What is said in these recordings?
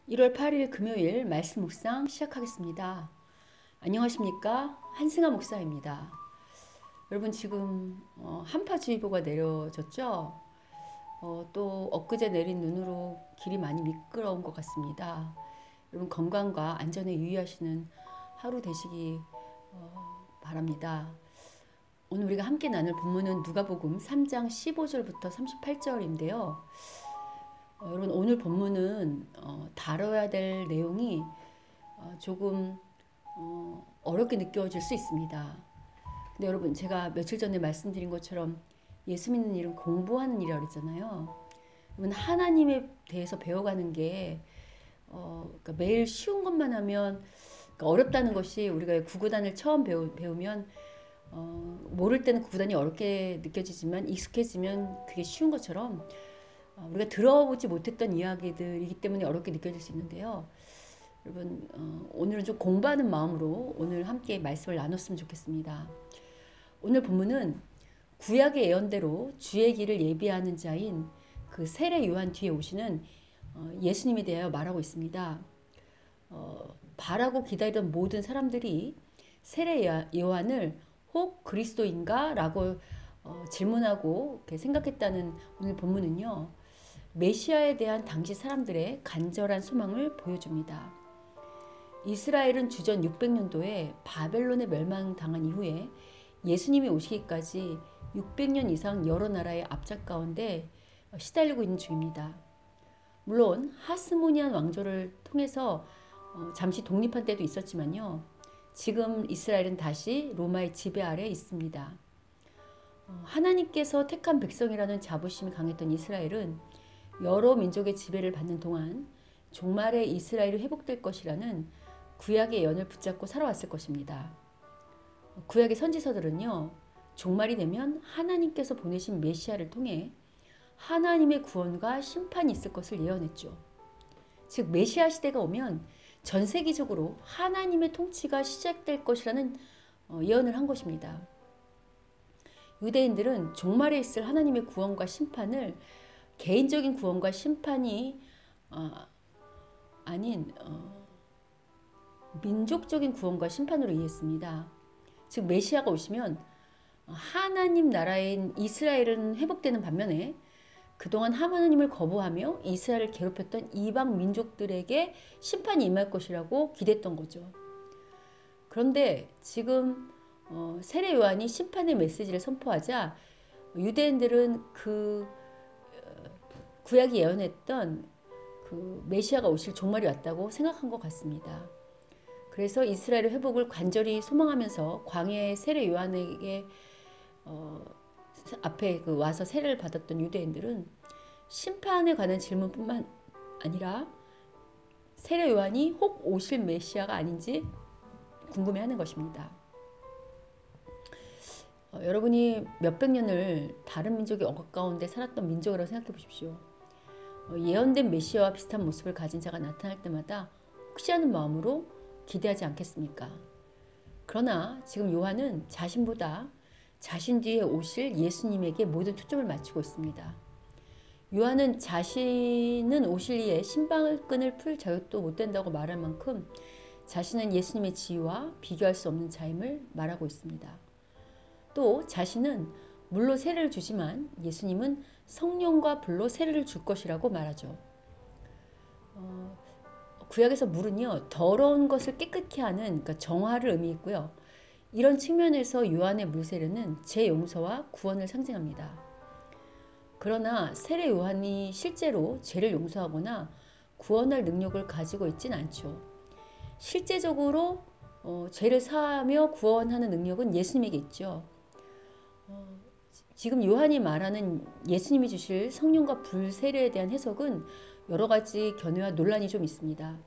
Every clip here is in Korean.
1월 8일 금요일 말씀 묵상 시작하겠습니다. 안녕하십니까? 한승아 목사입니다. 여러분 지금 한파주의보가 내려졌죠? 또 엊그제 내린 눈으로 길이 많이 미끄러운 것 같습니다. 여러분 건강과 안전에 유의하시는 하루 되시기 바랍니다. 오늘 우리가 함께 나눌 본문은 누가복음 3장 15절부터 38절인데요. 여러분 오늘 본문은 다뤄야 될 내용이 조금 어렵게 느껴질 수 있습니다. 근데 여러분 제가 며칠 전에 말씀드린 것처럼 예수 믿는 일은 공부하는 일이라고 그랬잖아요. 여러분 하나님에 대해서 배워가는 게 그러니까 매일 쉬운 것만 하면 그러니까 어렵다는 것이 우리가 구구단을 처음 배우면 모를 때는 구구단이 어렵게 느껴지지만 익숙해지면 그게 쉬운 것처럼 우리가 들어보지 못했던 이야기들이기 때문에 어렵게 느껴질 수 있는데요. 여러분 오늘은 좀 공부하는 마음으로 오늘 함께 말씀을 나눴으면 좋겠습니다. 오늘 본문은 구약의 예언대로 주의 길을 예비하는 자인 그 세례 요한 뒤에 오시는 예수님에 대하여 말하고 있습니다. 바라고 기다리던 모든 사람들이 세례 요한을 혹 그리스도인가? 라고 질문하고 생각했다는 오늘 본문은요. 메시아에 대한 당시 사람들의 간절한 소망을 보여줍니다. 이스라엘은 주전 600년도에 바벨론에 멸망당한 이후에 예수님이 오시기까지 600년 이상 여러 나라의 압작 가운데 시달리고 있는 중입니다. 물론 하스모니안 왕조를 통해서 잠시 독립한 때도 있었지만요. 지금 이스라엘은 다시 로마의 지배 아래 있습니다. 하나님께서 택한 백성이라는 자부심이 강했던 이스라엘은 여러 민족의 지배를 받는 동안 종말의 이스라엘이 회복될 것이라는 구약의 예언을 붙잡고 살아왔을 것입니다. 구약의 선지서들은요. 종말이 되면 하나님께서 보내신 메시아를 통해 하나님의 구원과 심판이 있을 것을 예언했죠. 즉 메시아 시대가 오면 전 세계적으로 하나님의 통치가 시작될 것이라는 예언을 한 것입니다. 유대인들은 종말에 있을 하나님의 구원과 심판을 개인적인 구원과 심판이 아닌 민족적인 구원과 심판으로 이해했습니다. 즉 메시아가 오시면 하나님 나라인 이스라엘은 회복되는 반면에 그동안 하나님을 거부하며 이스라엘을 괴롭혔던 이방 민족들에게 심판이 임할 것이라고 기대했던 거죠. 그런데 지금 세례 요한이 심판의 메시지를 선포하자 유대인들은 그 구약이 예언했던 그 메시아가 오실 종말이 왔다고 생각한 것 같습니다. 그래서 이스라엘의 회복을 간절히 소망하면서 광야의 세례 요한에게 앞에 와서 세례를 받았던 유대인들은 심판에 관한 질문뿐만 아니라 세례 요한이 혹 오실 메시아가 아닌지 궁금해하는 것입니다. 여러분이 몇백 년을 다른 민족의 억압 가운데 살았던 민족이라고 생각해 보십시오. 예언된 메시아와 비슷한 모습을 가진 자가 나타날 때마다 혹시 하는 마음으로 기대하지 않겠습니까? 그러나 지금 요한은 자신보다 자신 뒤에 오실 예수님에게 모든 초점을 맞추고 있습니다. 요한은 자신은 오실 이에 신발끈을 풀 자격도 못 된다고 말할 만큼 자신은 예수님의 지위와 비교할 수 없는 자임을 말하고 있습니다. 또 자신은 물로 세례를 주지만 예수님은 성령과 불로 세례를 줄 것이라고 말하죠. 구약에서 물은요 더러운 것을 깨끗게 하는 그러니까 정화를 의미했고요. 이런 측면에서 요한의 물세례는 죄용서와 구원을 상징합니다. 그러나 세례 요한이 실제로 죄를 용서하거나 구원할 능력을 가지고 있진 않죠. 실제적으로 죄를 사하며 구원하는 능력은 예수님에게 있죠. 지금 요한이 말하는 예수님이 주실 성령과 불 세례에 대한 해석은 여러 가지 견해와 논란이 좀 있습니다.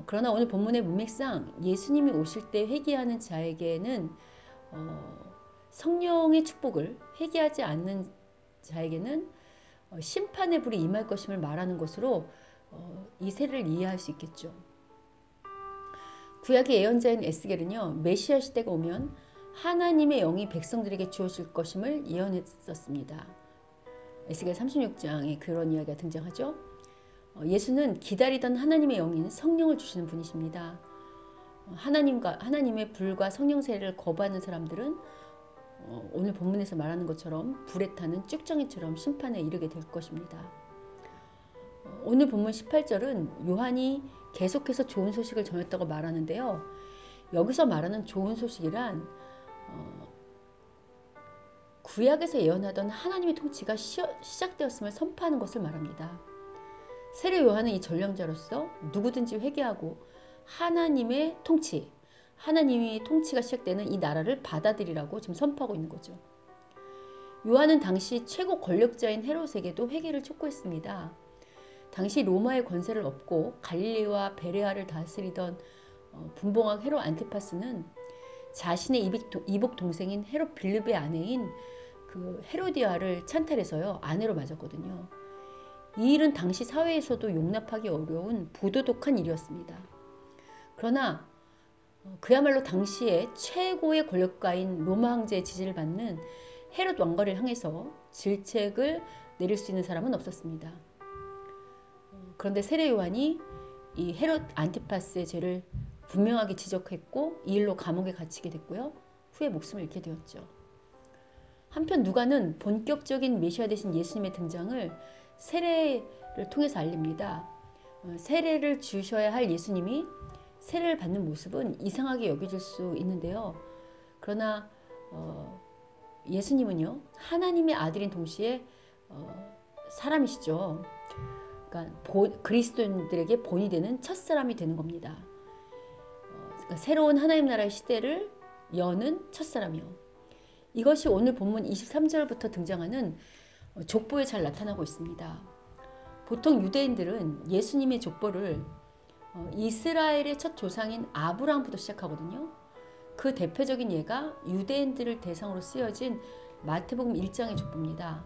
그러나 오늘 본문의 문맥상 예수님이 오실 때 회개하는 자에게는 성령의 축복을 회개하지 않는 자에게는 심판의 불이 임할 것임을 말하는 것으로 이 세례를 이해할 수 있겠죠. 구약의 예언자인 에스겔은요 메시아 시대가 오면 하나님의 영이 백성들에게 주어질 것임을 예언했었습니다. 에스겔 36장에 그런 이야기가 등장하죠. 예수는 기다리던 하나님의 영인 성령을 주시는 분이십니다. 하나님의 불과 성령 세례를 거부하는 사람들은 오늘 본문에서 말하는 것처럼 불에 타는 쭉정이처럼 심판에 이르게 될 것입니다. 오늘 본문 18절은 요한이 계속해서 좋은 소식을 전했다고 말하는데요. 여기서 말하는 좋은 소식이란 구약에서 예언하던 하나님의 통치가 시작되었음을 선포하는 것을 말합니다. 세례 요한은 이 전령자로서 누구든지 회개하고 하나님의 통치, 하나님의 통치가 시작되는 이 나라를 받아들이라고 지금 선포하고 있는 거죠. 요한은 당시 최고 권력자인 헤롯에게도 회개를 촉구했습니다. 당시 로마의 권세를 업고 갈릴리와 베레아를 다스리던 분봉왕 헤롯 안티파스는 자신의 이복 동생인 헤롯 빌립의 아내인 그 헤로디아를 찬탈해서요 아내로 맞았거든요. 이 일은 당시 사회에서도 용납하기 어려운 부도덕한 일이었습니다. 그러나 그야말로 당시의 최고의 권력가인 로마 황제의 지지를 받는 헤롯 왕가를 향해서 질책을 내릴 수 있는 사람은 없었습니다. 그런데 세례 요한이 이 헤롯 안티파스의 죄를 분명하게 지적했고 이 일로 감옥에 갇히게 됐고요. 후에 목숨을 잃게 되었죠. 한편 누가는 본격적인 메시아 되신 예수님의 등장을 세례를 통해서 알립니다. 세례를 주셔야 할 예수님이 세례를 받는 모습은 이상하게 여겨질 수 있는데요. 그러나 예수님은요 하나님의 아들인 동시에 사람이시죠. 그러니까 그리스도인들에게 본이 되는 첫사람이 되는 겁니다. 그러니까 새로운 하나님 나라의 시대를 여는 첫사람이요. 이것이 오늘 본문 23절부터 등장하는 족보에 잘 나타나고 있습니다. 보통 유대인들은 예수님의 족보를 이스라엘의 첫 조상인 아브라함부터 시작하거든요. 그 대표적인 예가 유대인들을 대상으로 쓰여진 마태복음 1장의 족보입니다.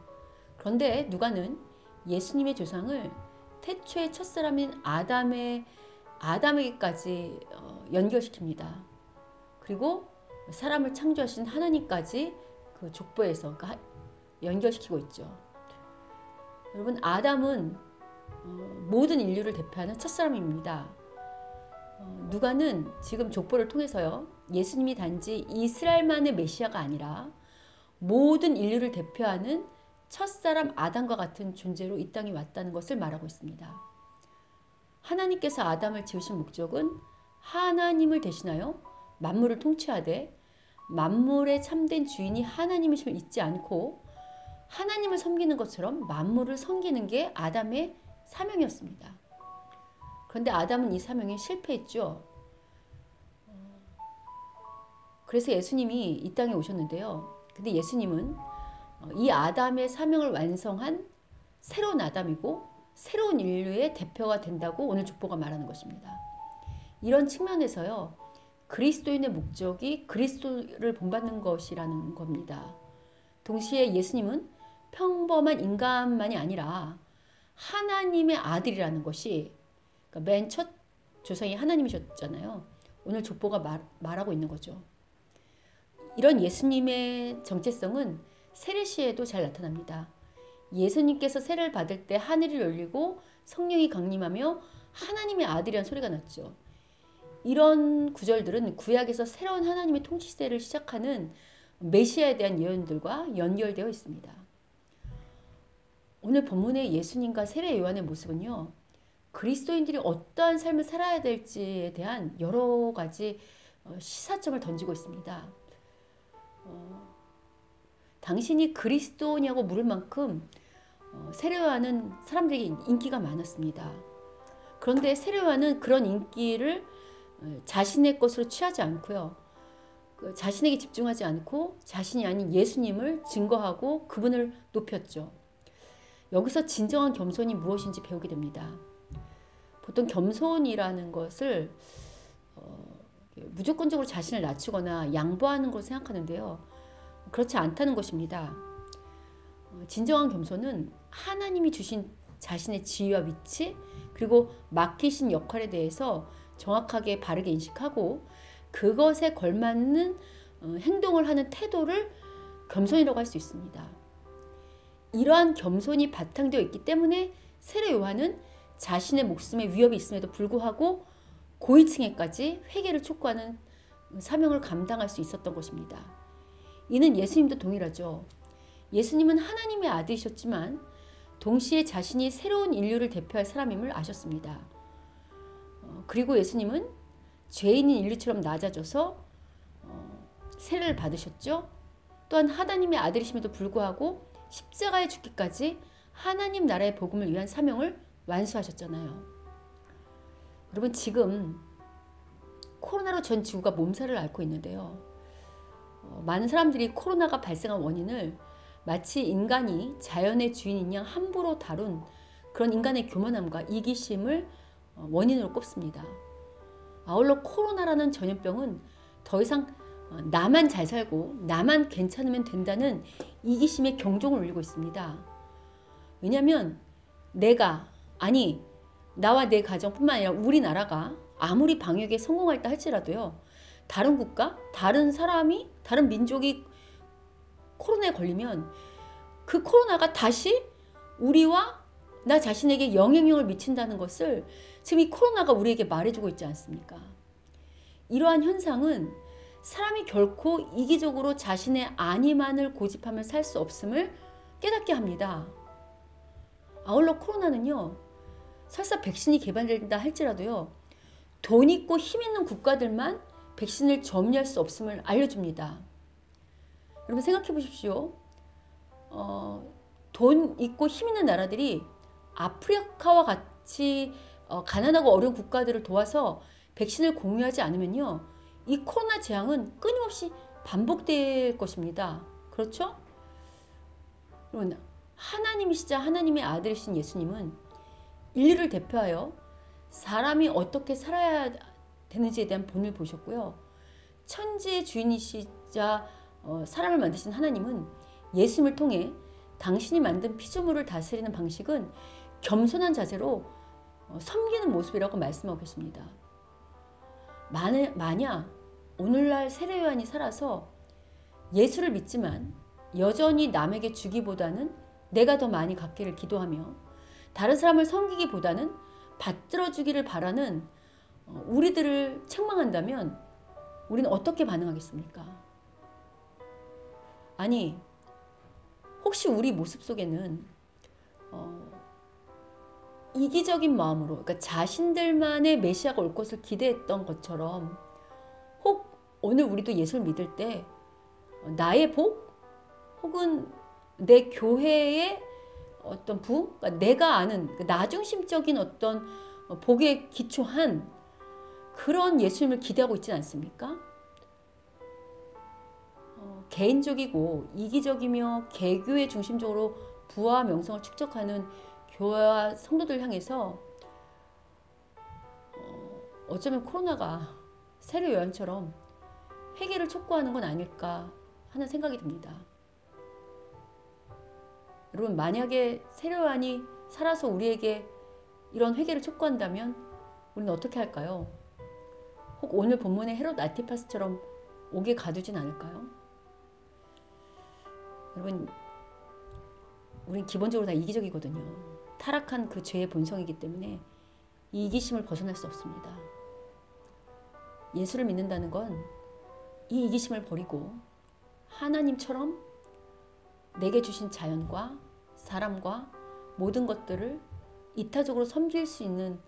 그런데 누가는 예수님의 조상을 태초의 첫사람인 아담에게까지 연결시킵니다. 그리고 사람을 창조하신 하나님까지 그 족보에서 연결시키고 있죠. 여러분 아담은 모든 인류를 대표하는 첫사람입니다. 누가는 지금 족보를 통해서요 예수님이 단지 이스라엘만의 메시아가 아니라 모든 인류를 대표하는 첫사람 아담과 같은 존재로 이 땅에 왔다는 것을 말하고 있습니다. 하나님께서 아담을 지으신 목적은 하나님을 대신하여 만물을 통치하되 만물의 참된 주인이 하나님이심을 잊지 않고 하나님을 섬기는 것처럼 만물을 섬기는 게 아담의 사명이었습니다. 그런데 아담은 이 사명에 실패했죠. 그래서 예수님이 이 땅에 오셨는데요. 근데 예수님은 이 아담의 사명을 완성한 새로운 아담이고 새로운 인류의 대표가 된다고 오늘 족보가 말하는 것입니다. 이런 측면에서요. 그리스도인의 목적이 그리스도를 본받는 것이라는 겁니다. 동시에 예수님은 평범한 인간만이 아니라 하나님의 아들이라는 것이 그러니까 맨 첫 조상이 하나님이셨잖아요. 오늘 족보가 말하고 있는 거죠. 이런 예수님의 정체성은 세례 시에도 잘 나타납니다. 예수님께서 세례를 받을 때 하늘이 열리고 성령이 강림하며 하나님의 아들이라는 소리가 났죠. 이런 구절들은 구약에서 새로운 하나님의 통치 시대를 시작하는 메시아에 대한 예언들과 연결되어 있습니다. 오늘 본문의 예수님과 세례 요한의 모습은요. 그리스도인들이 어떠한 삶을 살아야 될지에 대한 여러 가지 시사점을 던지고 있습니다. 당신이 그리스도냐고 물을 만큼 세례 요한은 사람들에게 인기가 많았습니다. 그런데 세례 요한은 그런 인기를 자신의 것으로 취하지 않고요. 자신에게 집중하지 않고 자신이 아닌 예수님을 증거하고 그분을 높였죠. 여기서 진정한 겸손이 무엇인지 배우게 됩니다. 보통 겸손이라는 것을 무조건적으로 자신을 낮추거나 양보하는 것을 생각하는데요. 그렇지 않다는 것입니다. 진정한 겸손은 하나님이 주신 자신의 지위와 위치 그리고 맡기신 역할에 대해서 정확하게 바르게 인식하고 그것에 걸맞는 행동을 하는 태도를 겸손이라고 할 수 있습니다. 이러한 겸손이 바탕되어 있기 때문에 세례 요한은 자신의 목숨에 위협이 있음에도 불구하고 고위층에까지 회개를 촉구하는 사명을 감당할 수 있었던 것입니다. 이는 예수님도 동일하죠. 예수님은 하나님의 아들이셨지만 동시에 자신이 새로운 인류를 대표할 사람임을 아셨습니다. 그리고 예수님은 죄인인 인류처럼 낮아져서 세례를 받으셨죠. 또한 하나님의 아들이심에도 불구하고 십자가에 죽기까지 하나님 나라의 복음을 위한 사명을 완수하셨잖아요. 여러분, 지금 코로나로 전 지구가 몸살을 앓고 있는데요. 많은 사람들이 코로나가 발생한 원인을 마치 인간이 자연의 주인인 양 함부로 다룬 그런 인간의 교만함과 이기심을 원인으로 꼽습니다. 아울러 코로나라는 전염병은 더 이상 나만 잘 살고 나만 괜찮으면 된다는 이기심의 경종을 울리고 있습니다. 왜냐하면 나와 내 가정뿐만 아니라 우리나라가 아무리 방역에 성공했다 할지라도요, 다른 국가, 다른 사람이, 다른 민족이 코로나에 걸리면 그 코로나가 다시 우리와 나 자신에게 영향력을 미친다는 것을 지금 이 코로나가 우리에게 말해주고 있지 않습니까? 이러한 현상은 사람이 결코 이기적으로 자신의 안위만을 고집하며 살 수 없음을 깨닫게 합니다. 아울러 코로나는요, 설사 백신이 개발된다 할지라도요, 돈 있고 힘 있는 국가들만 백신을 점유할 수 없음을 알려줍니다. 여러분 생각해 보십시오. 돈 있고 힘 있는 나라들이 아프리카와 같이 가난하고 어려운 국가들을 도와서 백신을 공유하지 않으면요, 이 코로나 재앙은 끊임없이 반복될 것입니다. 그렇죠? 여러분, 하나님이시자 하나님의 아들이신 예수님은 인류를 대표하여 사람이 어떻게 살아야 되는지에 대한 본을 보셨고요. 천지의 주인이시자 사람을 만드신 하나님은 예수님을 통해 당신이 만든 피조물을 다스리는 방식은 겸손한 자세로 섬기는 모습이라고 말씀하고 계십니다. 만약 오늘날 세례요한이 살아서 예수를 믿지만 여전히 남에게 주기보다는 내가 더 많이 갖기를 기도하며 다른 사람을 섬기기보다는 받들어 주기를 바라는 우리들을 책망한다면 우리는 어떻게 반응하겠습니까? 아니, 혹시 우리 모습 속에는 이기적인 마음으로, 그러니까 자신들만의 메시아가 올 것을 기대했던 것처럼, 혹 오늘 우리도 예수를 믿을 때 나의 복 혹은 내 교회의 어떤 그러니까 내가 아는 나중심적인 어떤 복에 기초한 그런 예수님을 기대하고 있지는 않습니까? 개인적이고 이기적이며 개교의 중심적으로 부와 명성을 축적하는 교회와 성도들 향해서 어쩌면 코로나가 세례 요한처럼 회개를 촉구하는 건 아닐까 하는 생각이 듭니다. 여러분, 만약에 세례 요한이 살아서 우리에게 이런 회개를 촉구한다면 우리는 어떻게 할까요? 혹 오늘 본문의 헤롯 안티파스처럼 옥에 가두진 않을까요? 여러분, 우린 기본적으로 다 이기적이거든요. 타락한 그 죄의 본성이기 때문에 이 이기심을 벗어날 수 없습니다. 예수를 믿는다는 건 이 이기심을 버리고 하나님처럼 내게 주신 자연과 사람과 모든 것들을 이타적으로 섬길 수 있는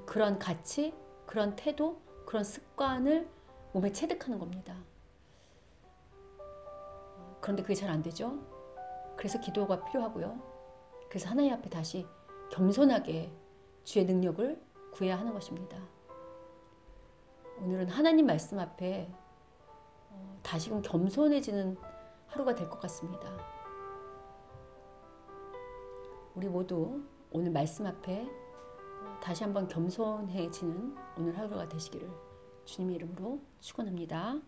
그런 가치, 그런 태도, 그런 습관을 몸에 체득하는 겁니다. 그런데 그게 잘 안 되죠. 그래서 기도가 필요하고요. 그래서 하나님 앞에 다시 겸손하게 주의 능력을 구해야 하는 것입니다. 오늘은 하나님 말씀 앞에 다시금 겸손해지는 하루가 될 것 같습니다. 우리 모두 오늘 말씀 앞에 다시 한번 겸손해지는 오늘 하루가 되시기를 주님의 이름으로 축원합니다.